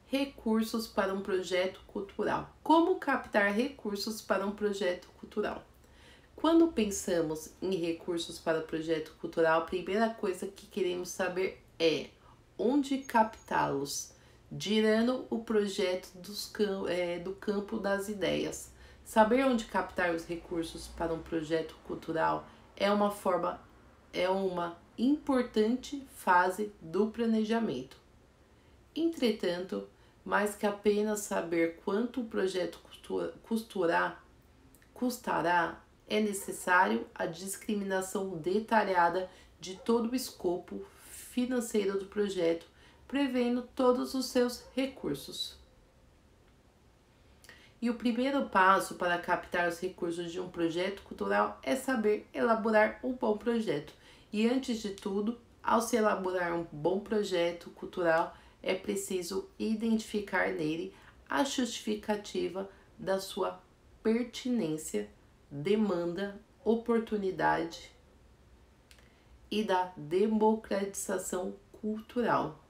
recursos para um projeto cultural. Como captar recursos para um projeto cultural? Quando pensamos em recursos para projeto cultural, a primeira coisa que queremos saber é onde captá-los, girando o projeto do campo das ideias. Saber onde captar os recursos para um projeto cultural é uma importante fase do planejamento. Entretanto, mais que apenas saber quanto o projeto custará, é necessário a discriminação detalhada de todo o escopo financeiro do projeto, prevendo todos os seus recursos. E o primeiro passo para captar os recursos de um projeto cultural é saber elaborar um bom projeto. E antes de tudo, ao se elaborar um bom projeto cultural, é preciso identificar nele a justificativa da sua pertinência, demanda, oportunidade e da democratização cultural,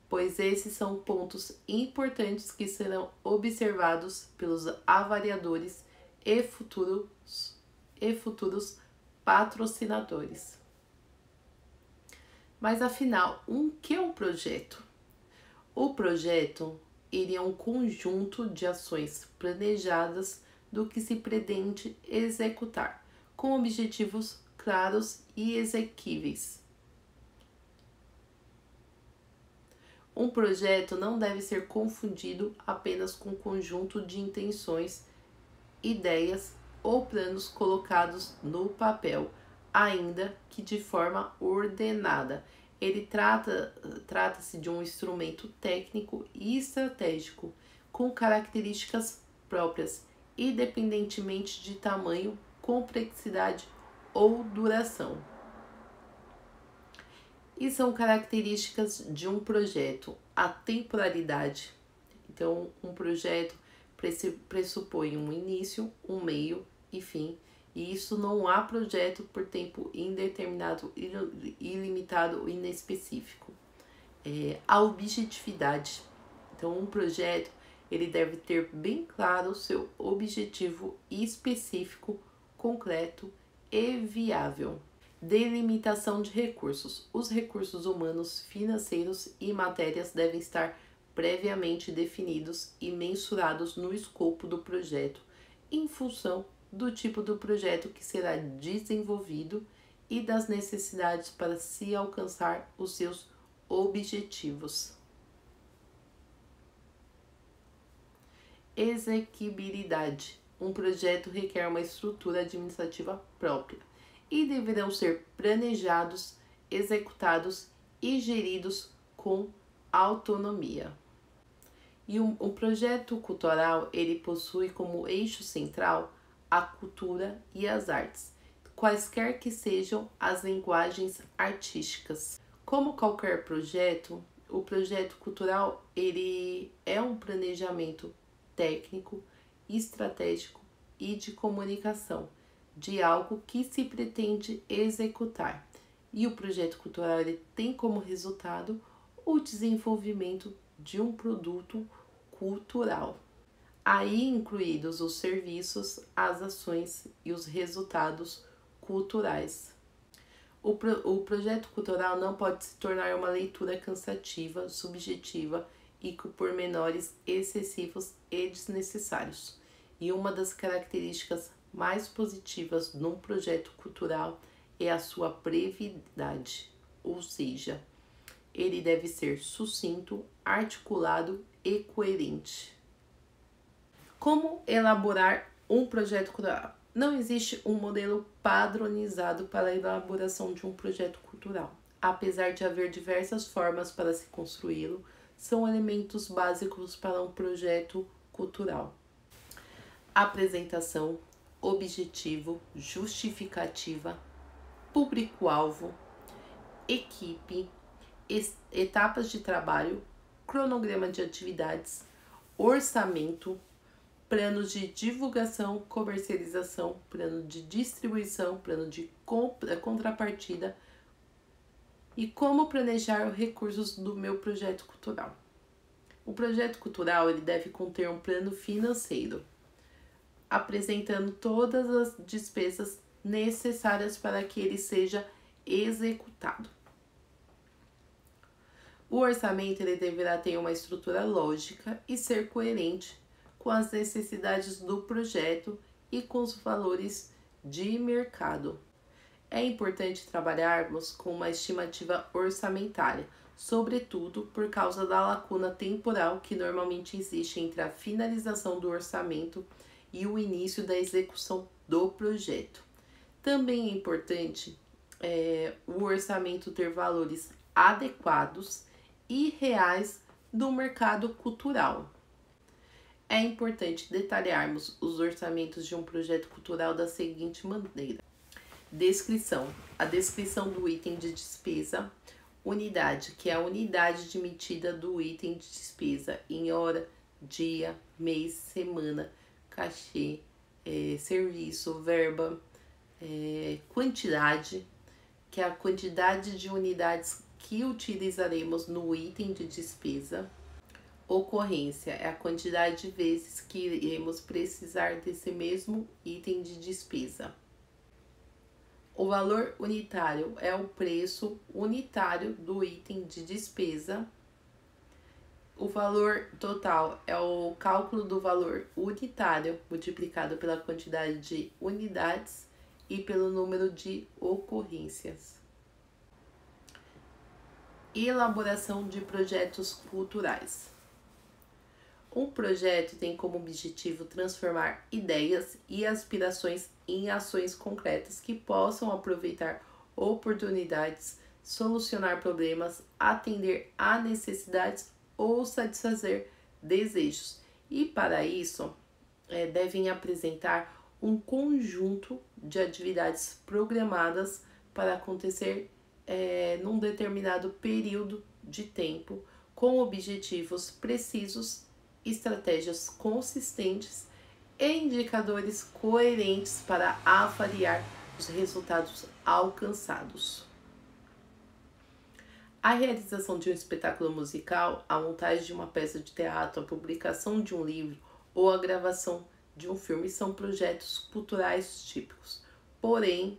pois esses são pontos importantes que serão observados pelos avaliadores e futuros patrocinadores. Mas afinal, que é um projeto? O projeto ele é um conjunto de ações planejadas do que se pretende executar, com objetivos claros e exequíveis. Um projeto não deve ser confundido apenas com um conjunto de intenções, ideias ou planos colocados no papel, ainda que de forma ordenada. Ele trata-se de um instrumento técnico e estratégico com características próprias, independentemente de tamanho, complexidade ou duração. E são características de um projeto: a temporalidade. Então, um projeto pressupõe um início, um meio e fim. E isso não há projeto por tempo indeterminado, ilimitado ou inespecífico. A objetividade. Então, um projeto ele deve ter bem claro o seu objetivo específico, concreto e viável. Delimitação de recursos. Os recursos humanos, financeiros e matérias devem estar previamente definidos e mensurados no escopo do projeto, em função do tipo do projeto que será desenvolvido e das necessidades para se alcançar os seus objetivos. Exequibilidade. Um projeto requer uma estrutura administrativa própria e deverão ser planejados, executados e geridos com autonomia. E um projeto cultural, ele possui como eixo central a cultura e as artes, quaisquer que sejam as linguagens artísticas. Como qualquer projeto, o projeto cultural ele é um planejamento técnico, estratégico e de comunicação de algo que se pretende executar. E o projeto cultural ele tem como resultado o desenvolvimento de um produto cultural. Aí incluídos os serviços, as ações e os resultados culturais. O projeto cultural não pode se tornar uma leitura cansativa, subjetiva e com pormenores excessivos e desnecessários. E uma das características mais positivas num projeto cultural é a sua brevidade, ou seja, ele deve ser sucinto, articulado e coerente. Como elaborar um projeto cultural? Não existe um modelo padronizado para a elaboração de um projeto cultural. Apesar de haver diversas formas para se construí-lo, são elementos básicos para um projeto cultural: apresentação, objetivo, justificativa, público-alvo, equipe, etapas de trabalho, cronograma de atividades, orçamento, planos de divulgação, comercialização, plano de distribuição, plano de contrapartida E como planejar os recursos do meu projeto cultural? O projeto cultural ele deve conter um plano financeiro, apresentando todas as despesas necessárias para que ele seja executado. O orçamento ele deverá ter uma estrutura lógica e ser coerente com as necessidades do projeto e com os valores de mercado. É importante trabalharmos com uma estimativa orçamentária, sobretudo por causa da lacuna temporal que normalmente existe entre a finalização do orçamento e o início da execução do projeto. Também é importante o orçamento ter valores adequados e reais do mercado cultural. É importante detalharmos os orçamentos de um projeto cultural da seguinte maneira. Descrição. A descrição do item de despesa. Unidade, que é a unidade de medida do item de despesa em hora, dia, mês, semana, cachê, serviço, verba, quantidade, que é a quantidade de unidades que utilizaremos no item de despesa. Ocorrência é a quantidade de vezes que iremos precisar desse mesmo item de despesa. O valor unitário é o preço unitário do item de despesa. O valor total é o cálculo do valor unitário multiplicado pela quantidade de unidades e pelo número de ocorrências. Elaboração de projetos culturais. Um projeto tem como objetivo transformar ideias e aspirações em ações concretas que possam aproveitar oportunidades, solucionar problemas, atender a necessidades ou satisfazer desejos. E para isso, devem apresentar um conjunto de atividades programadas para acontecer num determinado período de tempo, com objetivos precisos, estratégias consistentes e indicadores coerentes para avaliar os resultados alcançados. A realização de um espetáculo musical, a montagem de uma peça de teatro, a publicação de um livro ou a gravação de um filme são projetos culturais típicos. Porém,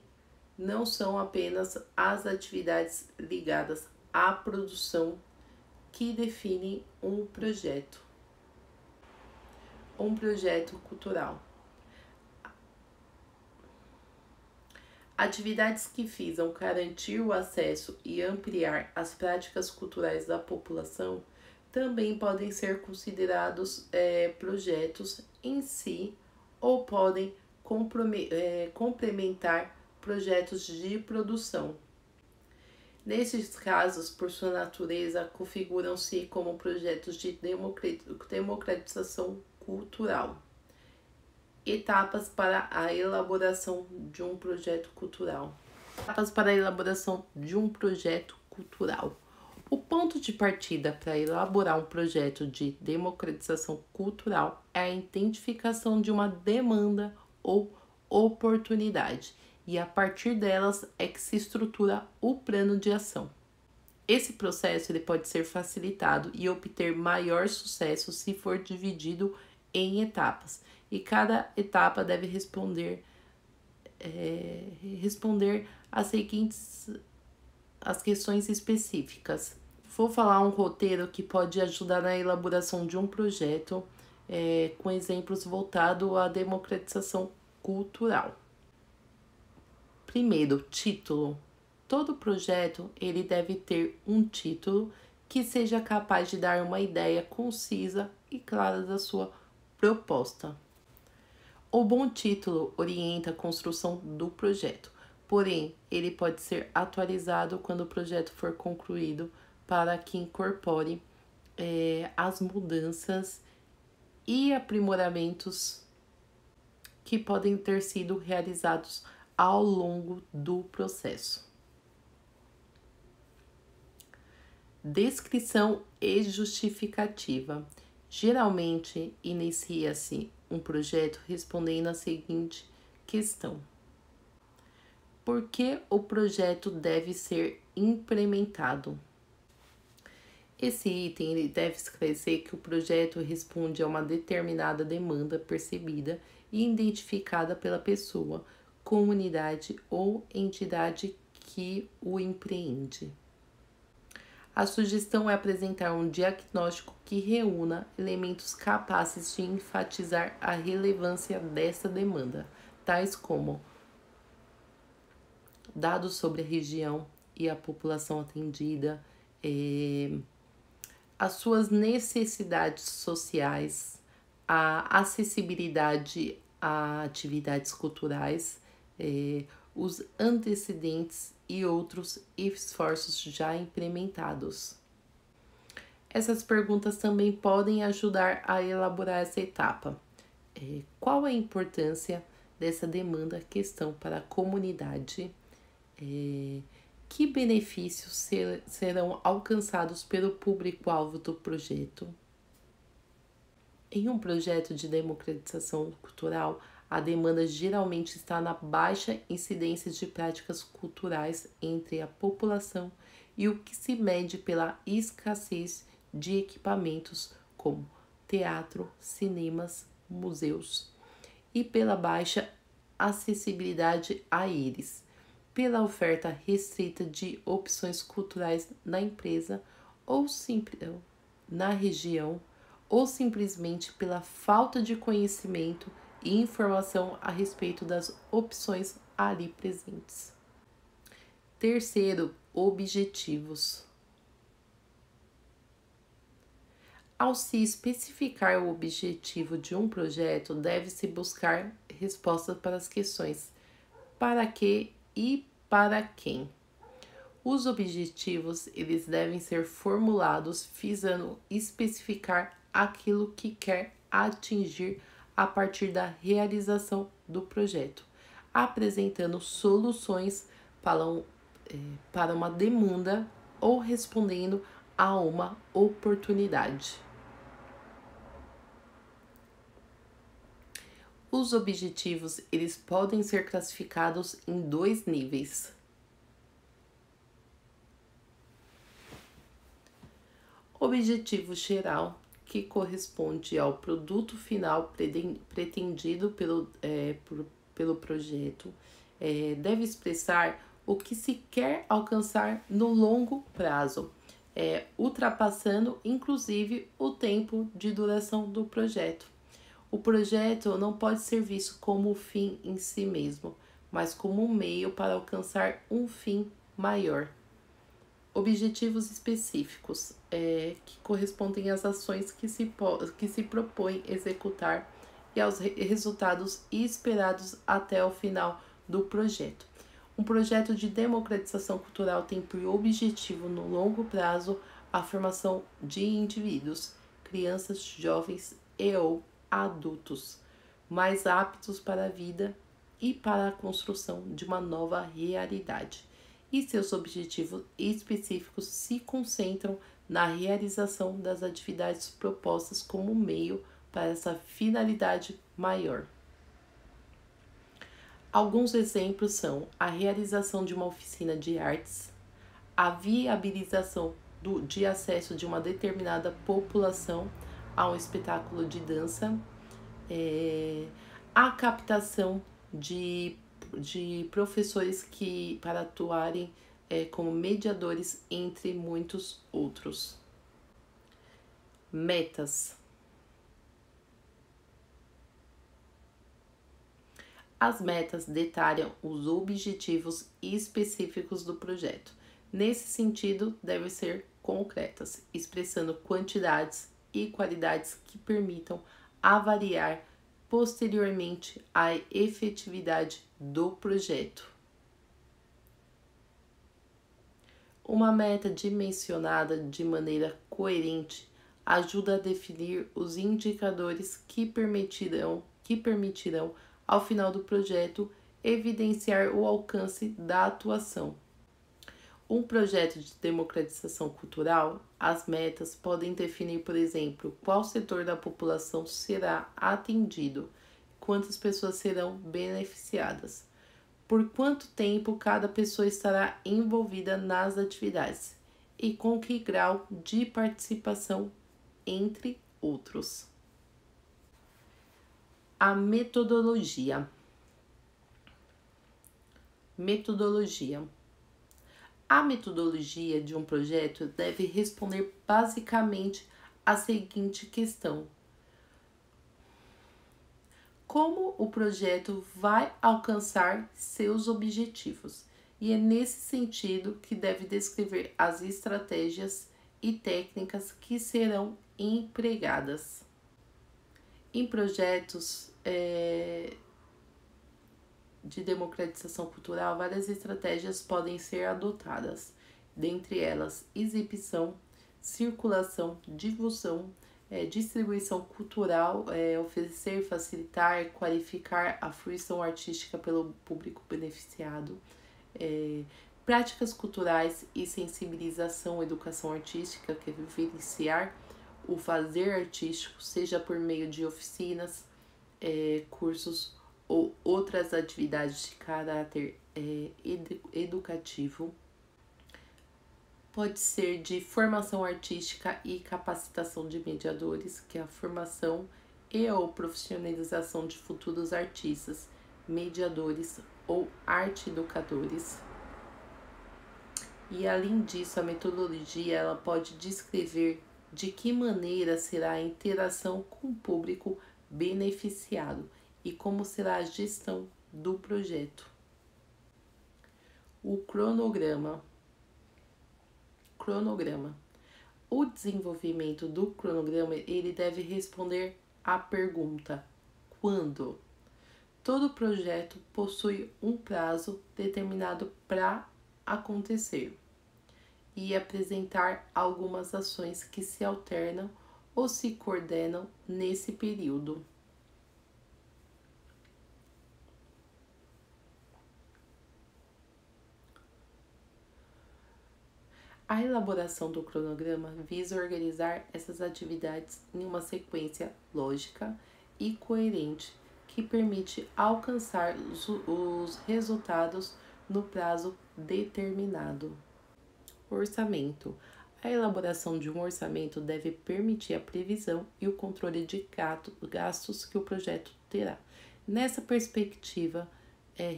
não são apenas as atividades ligadas à produção que definem um projeto cultural. Atividades que visam garantir o acesso e ampliar as práticas culturais da população também podem ser considerados projetos em si ou podem complementar projetos de produção. Nesses casos, por sua natureza, configuram-se como projetos de democratização cultural. Etapas para a elaboração de um projeto cultural. Etapas para a elaboração de um projeto cultural. O ponto de partida para elaborar um projeto de democratização cultural é a identificação de uma demanda ou oportunidade, e a partir delas é que se estrutura o plano de ação. Esse processo ele pode ser facilitado e obter maior sucesso se for dividido em etapas, e cada etapa deve responder as questões específicas. Vou falar um roteiro que pode ajudar na elaboração de um projeto com exemplos voltados à democratização cultural. Primeiro, título. Todo projeto ele deve ter um título que seja capaz de dar uma ideia concisa e clara da sua proposta. O bom título orienta a construção do projeto, porém, ele pode ser atualizado quando o projeto for concluído para que incorpore as mudanças e aprimoramentos que podem ter sido realizados ao longo do processo. Descrição e justificativa. Geralmente, inicia-se um projeto respondendo a seguinte questão: Por que o projeto deve ser implementado? Esse item ele deve esclarecer que o projeto responde a uma determinada demanda percebida e identificada pela pessoa, comunidade ou entidade que o empreende. A sugestão é apresentar um diagnóstico que reúna elementos capazes de enfatizar a relevância dessa demanda, tais como dados sobre a região e a população atendida, as suas necessidades sociais, a acessibilidade a atividades culturais, os antecedentes e outros esforços já implementados. Essas perguntas também podem ajudar a elaborar essa etapa. Qual a importância dessa demanda questão para a comunidade? Que benefícios serão alcançados pelo público-alvo do projeto? Em um projeto de democratização cultural, a demanda geralmente está na baixa incidência de práticas culturais entre a população e o que se mede pela escassez de equipamentos como teatro, cinemas, museus e pela baixa acessibilidade a eles, pela oferta restrita de opções culturais na empresa ou na região, ou simplesmente pela falta de conhecimento e informação a respeito das opções ali presentes. Terceiro, objetivos. Ao se especificar o objetivo de um projeto, deve-se buscar respostas para as questões: para que e para quem? Os objetivos, eles devem ser formulados visando especificar aquilo que quer atingir a partir da realização do projeto, apresentando soluções para uma demanda ou respondendo a uma oportunidade. Os objetivos, eles podem ser classificados em 2 níveis. Objetivo geral, que corresponde ao produto final pretendido pelo projeto, deve expressar o que se quer alcançar no longo prazo, ultrapassando inclusive o tempo de duração do projeto. O projeto não pode ser visto como o fim em si mesmo, mas como um meio para alcançar um fim maior. Objetivos específicos, que correspondem às ações que se propõe executar e aos resultados esperados até o final do projeto. Um projeto de democratização cultural tem por objetivo, no longo prazo, a formação de indivíduos, crianças, jovens e ou adultos, mais aptos para a vida e para a construção de uma nova realidade. E seus objetivos específicos se concentram na realização das atividades propostas como meio para essa finalidade maior. Alguns exemplos são a realização de uma oficina de artes, a viabilização de acesso de uma determinada população a um espetáculo de dança, a captação de professores para atuarem como mediadores, entre muitos outros. Metas. As metas detalham os objetivos específicos do projeto. Nesse sentido, devem ser concretas, expressando quantidades e qualidades que permitam avaliar posteriormente a efetividade do projeto. Uma meta dimensionada de maneira coerente ajuda a definir os indicadores que permitirão ao final do projeto evidenciar o alcance da atuação. Um projeto de democratização cultural, as metas podem definir, por exemplo, qual setor da população será atendido, quantas pessoas serão beneficiadas. por quanto tempo cada pessoa estará envolvida nas atividades e com que grau de participação, entre outros. A metodologia. A metodologia de um projeto deve responder basicamente a seguinte questão: como o projeto vai alcançar seus objetivos? E é nesse sentido que deve descrever as estratégias e técnicas que serão empregadas. Em projetos de democratização cultural, várias estratégias podem ser adotadas, dentre elas exibição, circulação, difusão, distribuição cultural, oferecer, facilitar, qualificar a fruição artística pelo público beneficiado, práticas culturais e sensibilização, educação artística, que é vivenciar o fazer artístico, seja por meio de oficinas, cursos ou outras atividades de caráter educativo. Pode ser de formação artística e capacitação de mediadores, que é a formação e ou profissionalização de futuros artistas, mediadores ou arte educadores. E além disso, a metodologia ela pode descrever de que maneira será a interação com o público beneficiado e como será a gestão do projeto. O cronograma. O desenvolvimento do cronograma ele deve responder à pergunta: quando? Todo projeto possui um prazo determinado para acontecer e apresentar algumas ações que se alternam ou se coordenam nesse período. A elaboração do cronograma visa organizar essas atividades em uma sequência lógica e coerente que permite alcançar os resultados no prazo determinado. Orçamento. A elaboração de um orçamento deve permitir a previsão e o controle de gastos que o projeto terá. Nessa perspectiva,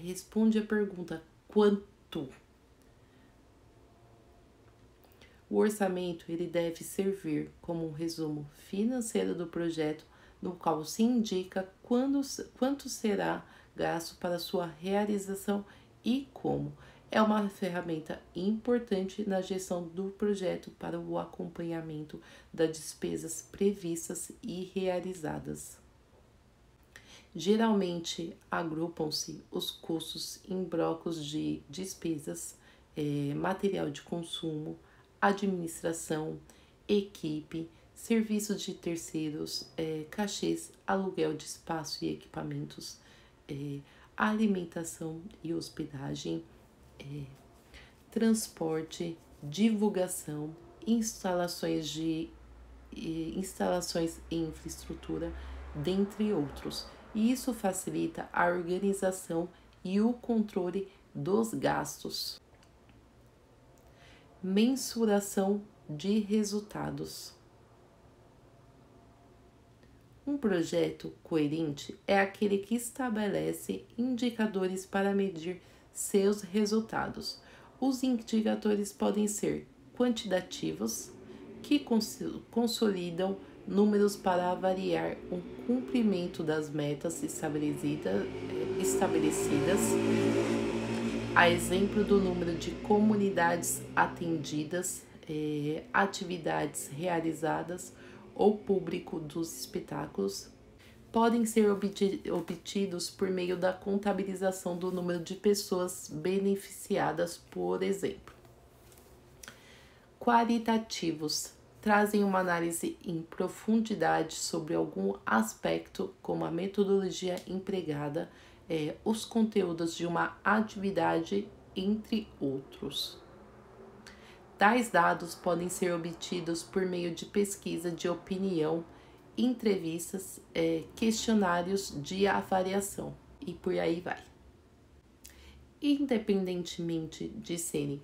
responde a pergunta: quanto? O orçamento ele deve servir como um resumo financeiro do projeto, no qual se indica quanto será gasto para sua realização e como. É uma ferramenta importante na gestão do projeto para o acompanhamento das despesas previstas e realizadas. Geralmente, agrupam-se os custos em blocos de despesas, material de consumo, administração, equipe, serviços de terceiros, cachês, aluguel de espaço e equipamentos, alimentação e hospedagem, transporte, divulgação, instalações e infraestrutura, dentre outros. E isso facilita a organização e o controle dos gastos. Mensuração de resultados. Um projeto coerente é aquele que estabelece indicadores para medir seus resultados. Os indicadores podem ser quantitativos, que consolidam números para avaliar o cumprimento das metas estabelecidas, a exemplo do número de comunidades atendidas, atividades realizadas ou público dos espetáculos. Podem ser obtidos por meio da contabilização do número de pessoas beneficiadas, por exemplo. Qualitativos trazem uma análise em profundidade sobre algum aspecto, como a metodologia empregada, os conteúdos de uma atividade, entre outros. Tais dados podem ser obtidos por meio de pesquisa de opinião, entrevistas, questionários de avaliação e por aí vai. Independentemente de serem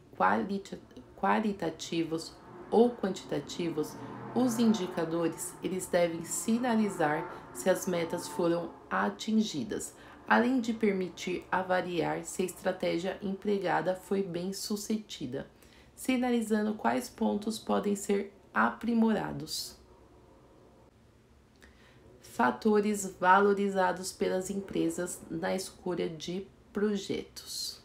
qualitativos ou quantitativos, os indicadores eles devem sinalizar se as metas foram atingidas, além de permitir avaliar se a estratégia empregada foi bem sucedida, sinalizando quais pontos podem ser aprimorados. Fatores valorizados pelas empresas na escolha de projetos.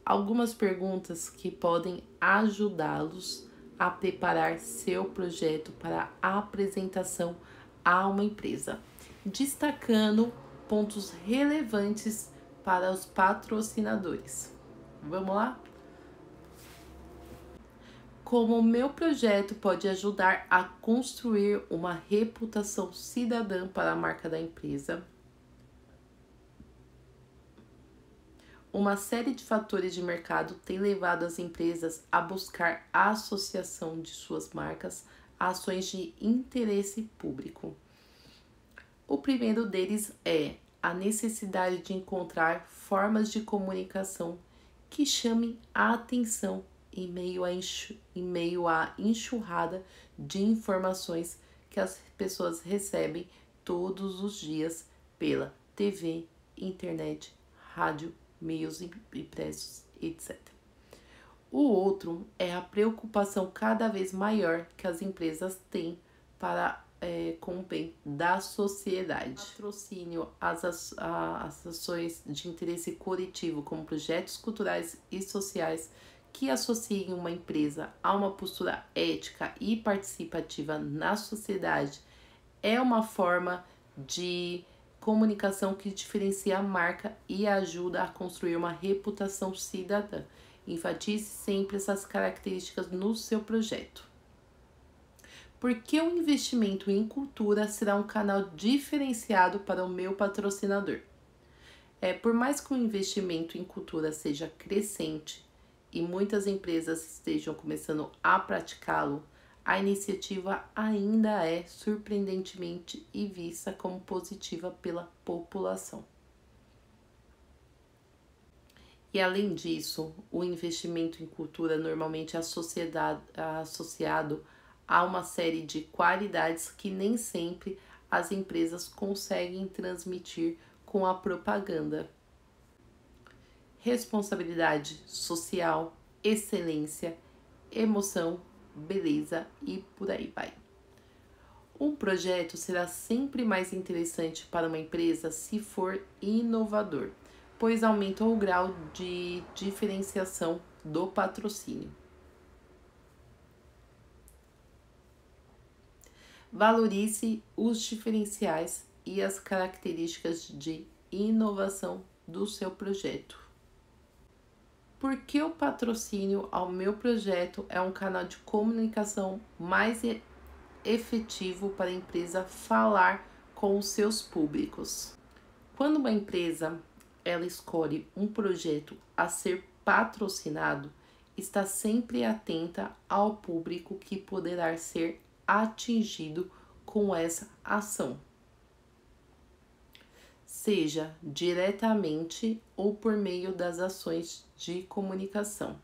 Algumas perguntas que podem ajudá-los a preparar seu projeto para a apresentação a uma empresa, destacando pontos relevantes para os patrocinadores. Vamos lá? Como o meu projeto pode ajudar a construir uma reputação cidadã para a marca da empresa? Uma série de fatores de mercado tem levado as empresas a buscar a associação de suas marcas a ações de interesse público. O primeiro deles é a necessidade de encontrar formas de comunicação que chamem a atenção em meio à enxurrada de informações que as pessoas recebem todos os dias pela TV, internet, rádio, meios impressos, etc. O outro é a preocupação cada vez maior que as empresas têm com o bem da sociedade. Patrocínio às ações de interesse coletivo, como projetos culturais e sociais que associem uma empresa a uma postura ética e participativa na sociedade, é uma forma de comunicação que diferencia a marca e ajuda a construir uma reputação cidadã. Enfatize sempre essas características no seu projeto. Porque o investimento em cultura será um canal diferenciado para o meu patrocinador. Por mais que o investimento em cultura seja crescente e muitas empresas estejam começando a praticá-lo, a iniciativa ainda é surpreendentemente e vista como positiva pela população. E além disso, o investimento em cultura normalmente é associado a uma série de qualidades que nem sempre as empresas conseguem transmitir com a propaganda. Responsabilidade social, excelência, emoção, beleza e por aí vai. Um projeto será sempre mais interessante para uma empresa se for inovador, pois aumenta o grau de diferenciação do patrocínio. Valorize os diferenciais e as características de inovação do seu projeto. Porque o patrocínio ao meu projeto é um canal de comunicação mais efetivo para a empresa falar com os seus públicos. Quando uma empresa ela escolhe um projeto a ser patrocinado, está sempre atenta ao público que poderá ser atingido com essa ação, seja diretamente ou por meio das ações de comunicação.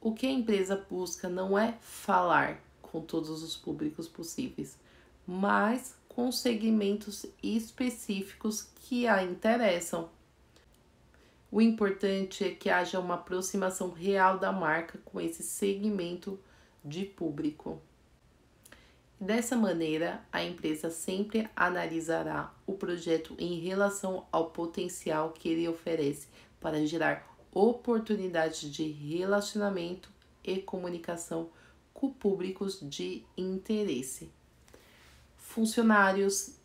O que a empresa busca não é falar com todos os públicos possíveis, mas com segmentos específicos que a interessam. O importante é que haja uma aproximação real da marca com esse segmento de público. Dessa maneira, a empresa sempre analisará o projeto em relação ao potencial que ele oferece para gerar oportunidades de relacionamento e comunicação com públicos de interesse. Funcionários,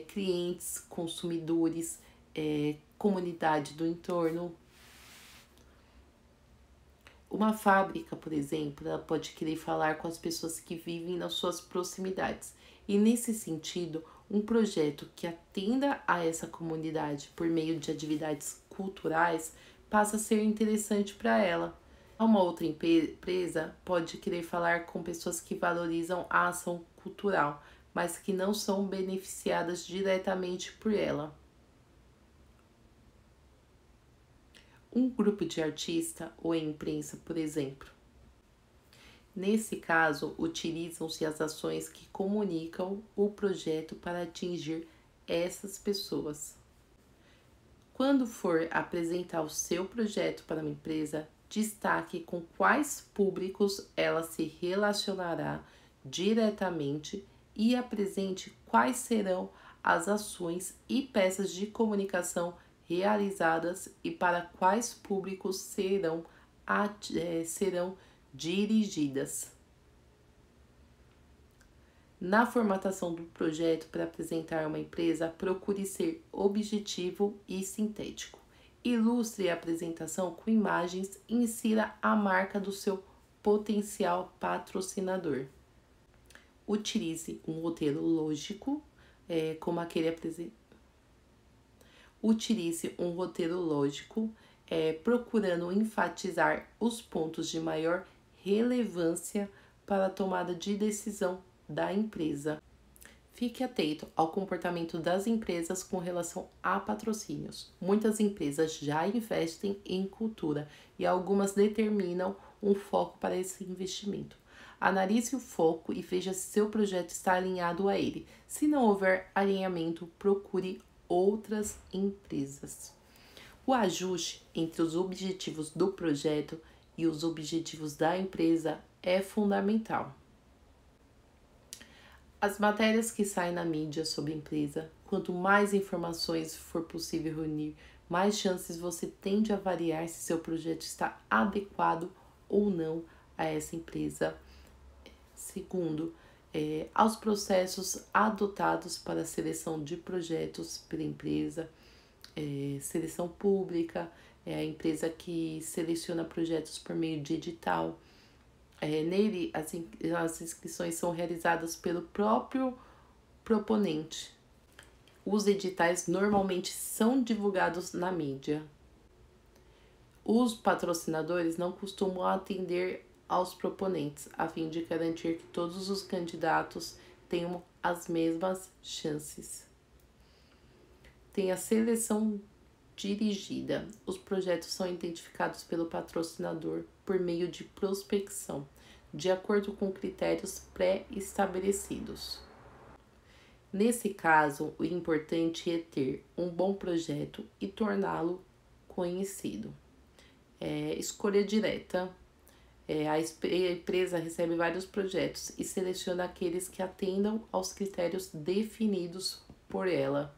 clientes, consumidores, comunidade do entorno. Uma fábrica, por exemplo, ela pode querer falar com as pessoas que vivem nas suas proximidades. E nesse sentido, um projeto que atenda a essa comunidade por meio de atividades culturais passa a ser interessante para ela. Uma outra empresa pode querer falar com pessoas que valorizam a ação cultural, mas que não são beneficiadas diretamente por ela. um grupo de artista ou a imprensa, por exemplo. Nesse caso, utilizam-se as ações que comunicam o projeto para atingir essas pessoas. Quando for apresentar o seu projeto para uma empresa, destaque com quais públicos ela se relacionará diretamente e apresente quais serão as ações e peças de comunicação realizadas e para quais públicos serão dirigidas. Na formatação do projeto para apresentar uma empresa, procure ser objetivo e sintético. Ilustre a apresentação com imagens e insira a marca do seu potencial patrocinador. Utilize um roteiro lógico, Utilize um roteiro lógico, procurando enfatizar os pontos de maior relevância para a tomada de decisão da empresa. Fique atento ao comportamento das empresas com relação a patrocínios. Muitas empresas já investem em cultura e algumas determinam um foco para esse investimento. Analise o foco e veja se seu projeto está alinhado a ele. Se não houver alinhamento, procure outras empresas. O ajuste entre os objetivos do projeto e os objetivos da empresa é fundamental. As matérias que saem na mídia sobre a empresa, quanto mais informações for possível reunir, mais chances você tem de avaliar se seu projeto está adequado ou não a essa empresa. Segundo, aos processos adotados para a seleção de projetos pela empresa, seleção pública, a empresa que seleciona projetos por meio de edital. Nele, as inscrições são realizadas pelo próprio proponente. Os editais normalmente são divulgados na mídia. Os patrocinadores não costumam atender aos proponentes, a fim de garantir que todos os candidatos tenham as mesmas chances. Tem a seleção dirigida. Os projetos são identificados pelo patrocinador por meio de prospecção, de acordo com critérios pré-estabelecidos. Nesse caso, o importante é ter um bom projeto e torná-lo conhecido. Escolha direta. A empresa recebe vários projetos e seleciona aqueles que atendam aos critérios definidos por ela.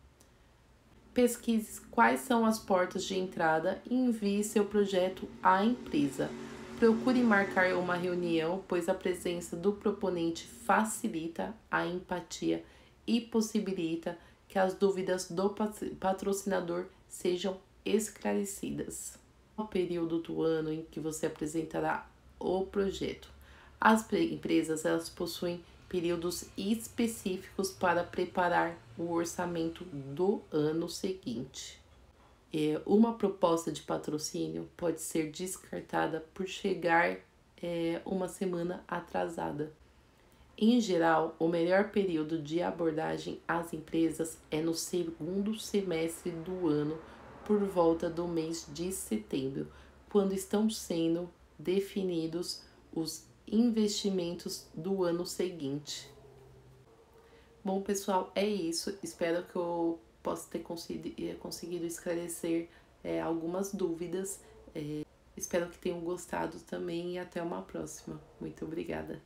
Pesquise quais são as portas de entrada e envie seu projeto à empresa. Procure marcar uma reunião, pois a presença do proponente facilita a empatia e possibilita que as dúvidas do patrocinador sejam esclarecidas. No período do ano em que você apresentará o projeto, as empresas elas possuem períodos específicos para preparar o orçamento do ano seguinte. Uma proposta de patrocínio pode ser descartada por chegar uma semana atrasada. Em geral, o melhor período de abordagem às empresas é no segundo semestre do ano, por volta do mês de setembro, quando estão sendo definidos os investimentos do ano seguinte. Bom, pessoal, é isso. Espero que eu possa ter conseguido esclarecer algumas dúvidas. Espero que tenham gostado também e até uma próxima. Muito obrigada.